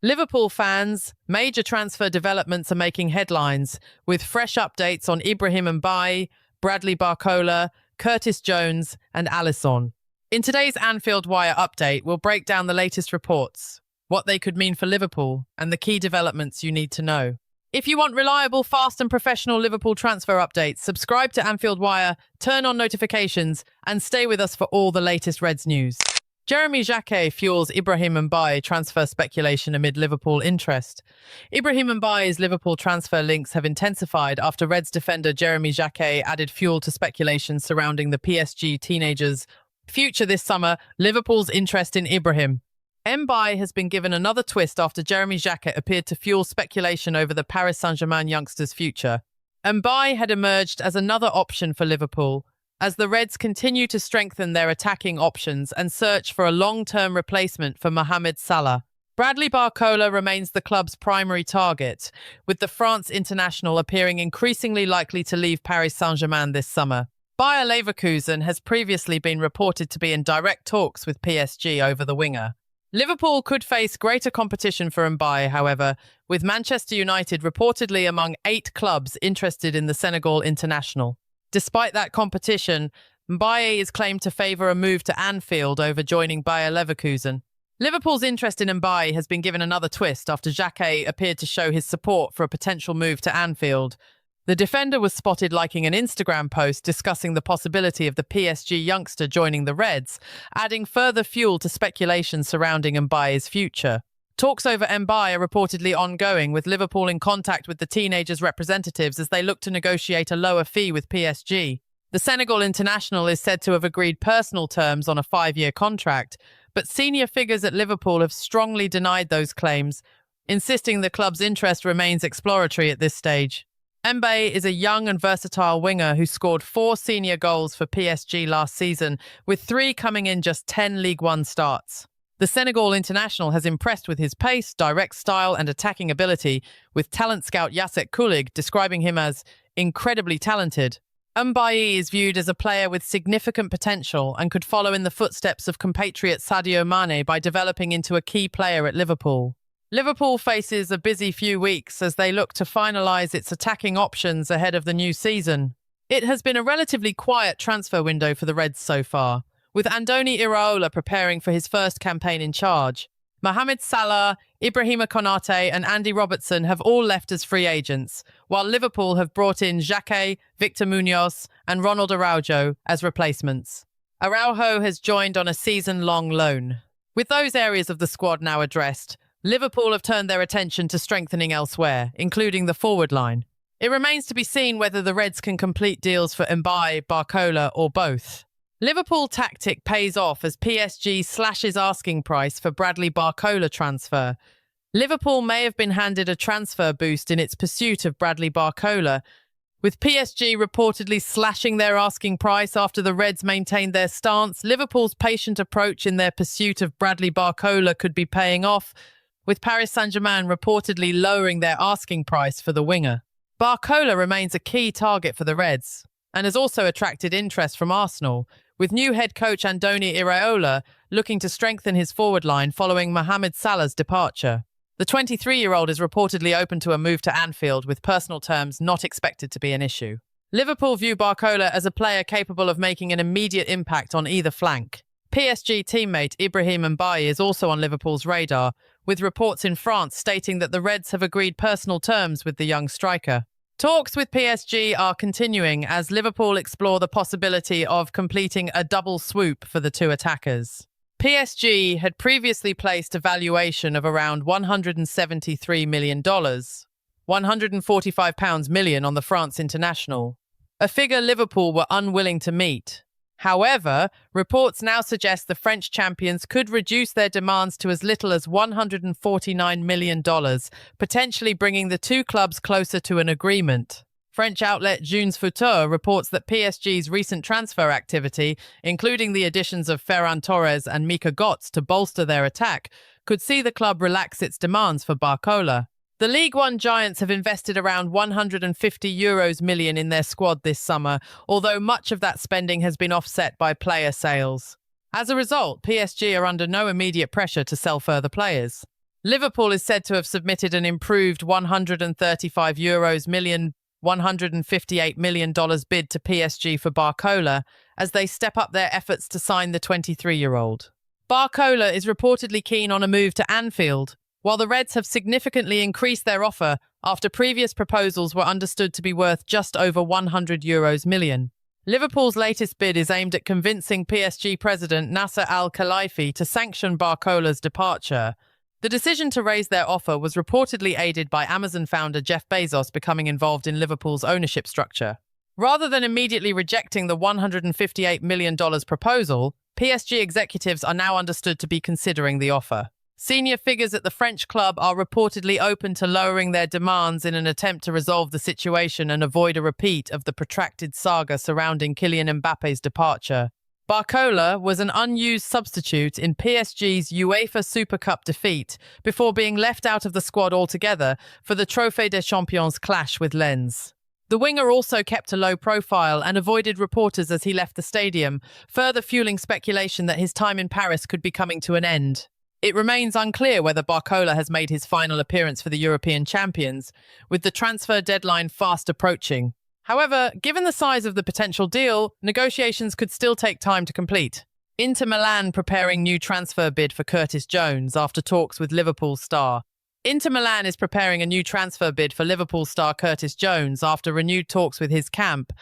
Liverpool fans, major transfer developments are making headlines, with fresh updates on Ibrahim Mbaye, Bradley Barcola, Curtis Jones and Alisson. In today's Anfield Wire update, we'll break down the latest reports, what they could mean for Liverpool, and the key developments you need to know. If you want reliable, fast and professional Liverpool transfer updates, subscribe to Anfield Wire, turn on notifications, and stay with us for all the latest Reds news. Jeremy Jacquet fuels Ibrahim Mbaye transfer speculation amid Liverpool interest. Ibrahim Mbaye's Liverpool transfer links have intensified after Reds defender Jeremy Jacquet added fuel to speculation surrounding the PSG teenager's future this summer. Liverpool's interest in Ibrahim Mbaye has been given another twist after Jeremy Jacquet appeared to fuel speculation over the Paris Saint-Germain youngster's future. Mbaye had emerged as another option for Liverpool, as the Reds continue to strengthen their attacking options and search for a long-term replacement for Mohamed Salah. Bradley Barcola remains the club's primary target, with the France international appearing increasingly likely to leave Paris Saint-Germain this summer. Bayer Leverkusen has previously been reported to be in direct talks with PSG over the winger. Liverpool could face greater competition for Mbaye, however, with Manchester United reportedly among 8 clubs interested in the Senegal international. Despite that competition, Mbaye is claimed to favour a move to Anfield over joining Bayer Leverkusen. Liverpool's interest in Mbaye has been given another twist after Jacquet appeared to show his support for a potential move to Anfield. The defender was spotted liking an Instagram post discussing the possibility of the PSG youngster joining the Reds, adding further fuel to speculation surrounding Mbaye's future. Talks over Mbaye are reportedly ongoing, with Liverpool in contact with the teenager's representatives as they look to negotiate a lower fee with PSG. The Senegal international is said to have agreed personal terms on a 5-year contract, but senior figures at Liverpool have strongly denied those claims, insisting the club's interest remains exploratory at this stage. Mbaye is a young and versatile winger who scored 4 senior goals for PSG last season, with 3 coming in just 10 League One starts. The Senegal international has impressed with his pace, direct style and attacking ability, with talent scout Yassek Koulig describing him as incredibly talented. Mbaye is viewed as a player with significant potential and could follow in the footsteps of compatriot Sadio Mane by developing into a key player at Liverpool. Liverpool faces a busy few weeks as they look to finalise its attacking options ahead of the new season. It has been a relatively quiet transfer window for the Reds so far, with Andoni Iraola preparing for his first campaign in charge. Mohamed Salah, Ibrahim Konate and Andy Robertson have all left as free agents, while Liverpool have brought in Jacquet, Victor Munoz and Ronald Araujo as replacements. Araujo has joined on a season-long loan. With those areas of the squad now addressed, Liverpool have turned their attention to strengthening elsewhere, including the forward line. It remains to be seen whether the Reds can complete deals for Mbaye, Barcola or both. Liverpool tactic pays off as PSG slashes asking price for Bradley Barcola transfer. Liverpool may have been handed a transfer boost in its pursuit of Bradley Barcola, with PSG reportedly slashing their asking price after the Reds maintained their stance. Liverpool's patient approach in their pursuit of Bradley Barcola could be paying off, with Paris Saint-Germain reportedly lowering their asking price for the winger. Barcola remains a key target for the Reds and has also attracted interest from Arsenal, with new head coach Andoni Iraola looking to strengthen his forward line following Mohamed Salah's departure. The 23-year-old is reportedly open to a move to Anfield, with personal terms not expected to be an issue. Liverpool view Barcola as a player capable of making an immediate impact on either flank. PSG teammate Ibrahim Mbaye is also on Liverpool's radar, with reports in France stating that the Reds have agreed personal terms with the young striker. Talks with PSG are continuing as Liverpool explore the possibility of completing a double swoop for the 2 attackers. PSG had previously placed a valuation of around $173 million, £145 million on the France international, a figure Liverpool were unwilling to meet. However, reports now suggest the French champions could reduce their demands to as little as $149 million, potentially bringing the 2 clubs closer to an agreement. French outlet Junes reports that PSG's recent transfer activity, including the additions of Ferran Torres and Mika Götze to bolster their attack, could see the club relax its demands for Barcola. The League One giants have invested around €150 million in their squad this summer, although much of that spending has been offset by player sales. As a result, PSG are under no immediate pressure to sell further players. Liverpool is said to have submitted an improved €135 million, $158 million bid to PSG for Barcola as they step up their efforts to sign the 23-year-old. Barcola is reportedly keen on a move to Anfield, while the Reds have significantly increased their offer after previous proposals were understood to be worth just over €100 million. Liverpool's latest bid is aimed at convincing PSG president Nasser Al-Khelaifi to sanction Barcola's departure. The decision to raise their offer was reportedly aided by Amazon founder Jeff Bezos becoming involved in Liverpool's ownership structure. Rather than immediately rejecting the $158 million proposal, PSG executives are now understood to be considering the offer. Senior figures at the French club are reportedly open to lowering their demands in an attempt to resolve the situation and avoid a repeat of the protracted saga surrounding Kylian Mbappe's departure. Barcola was an unused substitute in PSG's UEFA Super Cup defeat before being left out of the squad altogether for the Trophée des Champions clash with Lens. The winger also kept a low profile and avoided reporters as he left the stadium, further fueling speculation that his time in Paris could be coming to an end. It remains unclear whether Barcola has made his final appearance for the European champions, with the transfer deadline fast approaching. However, given the size of the potential deal, negotiations could still take time to complete. Inter Milan preparing new transfer bid for Curtis Jones after talks with Liverpool star. Inter Milan is preparing a new transfer bid for Liverpool star Curtis Jones after renewed talks with his camp.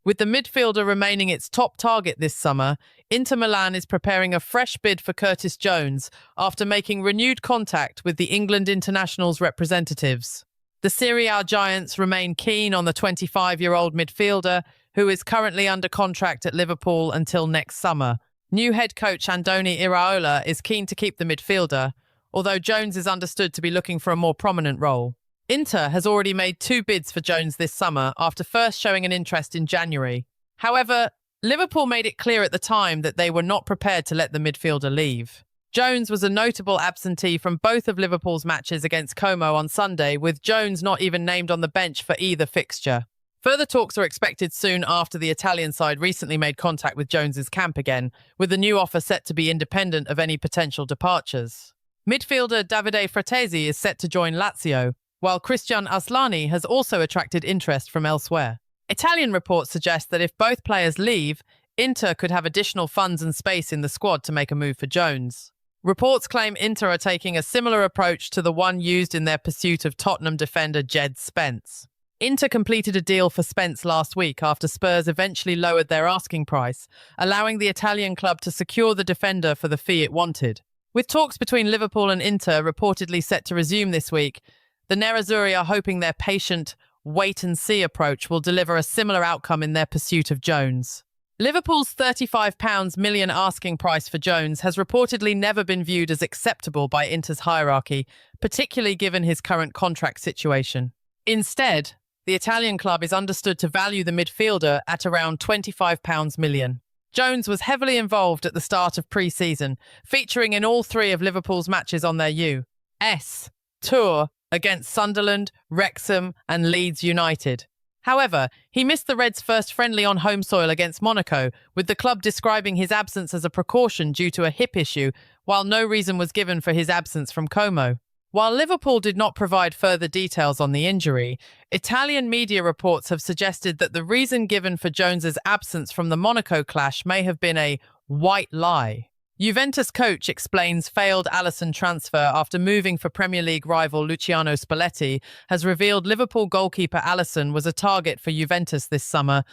With the midfielder remaining its top target this summer, Inter Milan is preparing a fresh bid for Curtis Jones after making renewed contact with the England international's representatives. The Serie A giants remain keen on the 25-year-old midfielder, who is currently under contract at Liverpool until next summer. New head coach Andoni Iraola is keen to keep the midfielder, although Jones is understood to be looking for a more prominent role. Inter has already made 2 bids for Jones this summer after first showing an interest in January. However, Liverpool made it clear at the time that they were not prepared to let the midfielder leave. Jones was a notable absentee from both of Liverpool's matches against Como on Sunday, with Jones not even named on the bench for either fixture. Further talks are expected soon after the Italian side recently made contact with Jones's camp again, with the new offer set to be independent of any potential departures. Midfielder Davide Fratesi is set to join Lazio, while Christian Aslani has also attracted interest from elsewhere. Italian reports suggest that if both players leave, Inter could have additional funds and space in the squad to make a move for Jones. Reports claim Inter are taking a similar approach to the one used in their pursuit of Tottenham defender Jed Spence. Inter completed a deal for Spence last week after Spurs eventually lowered their asking price, allowing the Italian club to secure the defender for the fee it wanted. With talks between Liverpool and Inter reportedly set to resume this week, the Nerazzurri are hoping their patient, wait-and-see approach will deliver a similar outcome in their pursuit of Jones. Liverpool's £35 million asking price for Jones has reportedly never been viewed as acceptable by Inter's hierarchy, particularly given his current contract situation. Instead, the Italian club is understood to value the midfielder at around £25 million. Jones was heavily involved at the start of pre-season, featuring in all 3 of Liverpool's matches on their U.S. tour against Sunderland, Wrexham and Leeds United. However, he missed the Reds' first friendly on home soil against Monaco, with the club describing his absence as a precaution due to a hip issue, while no reason was given for his absence from Como. While Liverpool did not provide further details on the injury, Italian media reports have suggested that the reason given for Jones's absence from the Monaco clash may have been a white lie. Juventus coach explains failed Alisson transfer after moving for Premier League rival Luciano Spalletti has revealed Liverpool goalkeeper Alisson was a target for Juventus this summer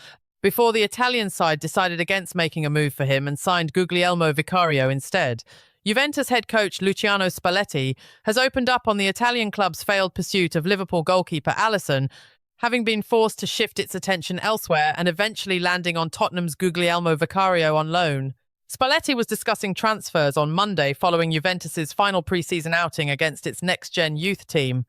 before the Italian side decided against making a move for him and signed Guglielmo Vicario instead. Juventus head coach Luciano Spalletti has opened up on the Italian club's failed pursuit of Liverpool goalkeeper Alisson, having been forced to shift its attention elsewhere and eventually landing on Tottenham's Guglielmo Vicario on loan. Spalletti was discussing transfers on Monday following Juventus's final pre-season outing against its next-gen youth team.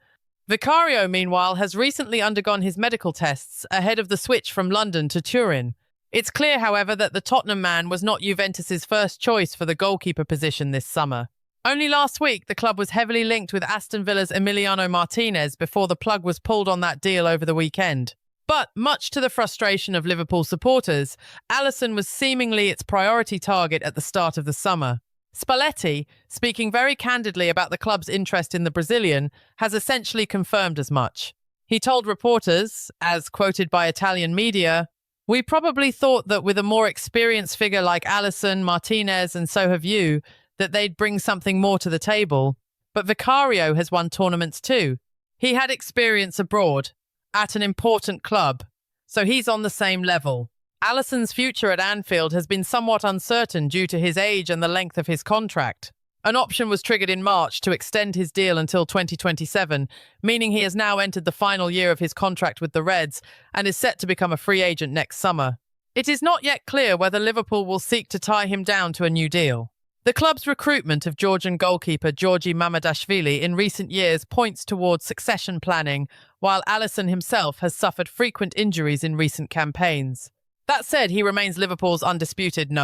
Vicario, meanwhile, has recently undergone his medical tests ahead of the switch from London to Turin. It's clear, however, that the Tottenham man was not Juventus's first choice for the goalkeeper position this summer. Only last week, the club was heavily linked with Aston Villa's Emiliano Martinez before the plug was pulled on that deal over the weekend. But, much to the frustration of Liverpool supporters, Alisson was seemingly its priority target at the start of the summer. Spalletti, speaking very candidly about the club's interest in the Brazilian, has essentially confirmed as much. He told reporters, as quoted by Italian media, "We probably thought that with a more experienced figure like Alisson, Martinez, and so have you, that they'd bring something more to the table. But Vicario has won tournaments too. He had experience abroad, at an important club, so he's on the same level." Alisson's future at Anfield has been somewhat uncertain due to his age and the length of his contract. An option was triggered in March to extend his deal until 2027, meaning he has now entered the final year of his contract with the Reds and is set to become a free agent next summer. It is not yet clear whether Liverpool will seek to tie him down to a new deal. The club's recruitment of Georgian goalkeeper Georgi Mamadashvili in recent years points towards succession planning, while Alisson himself has suffered frequent injuries in recent campaigns. That said, he remains Liverpool's undisputed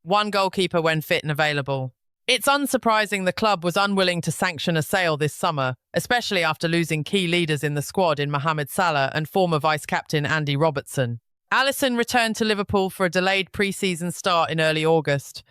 one goalkeeper when fit and available. It's unsurprising the club was unwilling to sanction a sale this summer, especially after losing key leaders in the squad in Mohamed Salah and former vice-captain Andy Robertson. Alisson returned to Liverpool for a delayed pre-season start in early August.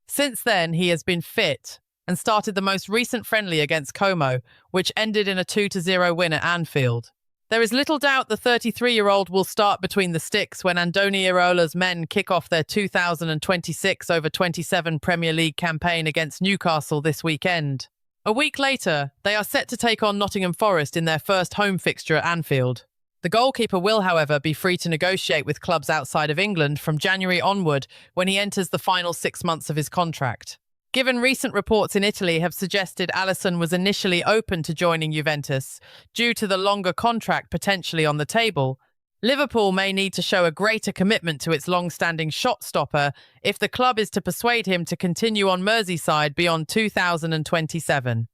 Since then, he has been fit and started the most recent friendly against Como, which ended in a 2-0 win at Anfield. There is little doubt the 33-year-old will start between the sticks when Andoni Iraola's men kick off their 2026/27 Premier League campaign against Newcastle this weekend. A week later, they are set to take on Nottingham Forest in their first home fixture at Anfield. The goalkeeper will, however, be free to negotiate with clubs outside of England from January onward when he enters the final 6 months of his contract. Given recent reports in Italy have suggested Alisson was initially open to joining Juventus due to the longer contract potentially on the table, Liverpool may need to show a greater commitment to its long-standing shot stopper if the club is to persuade him to continue on Merseyside beyond 2027.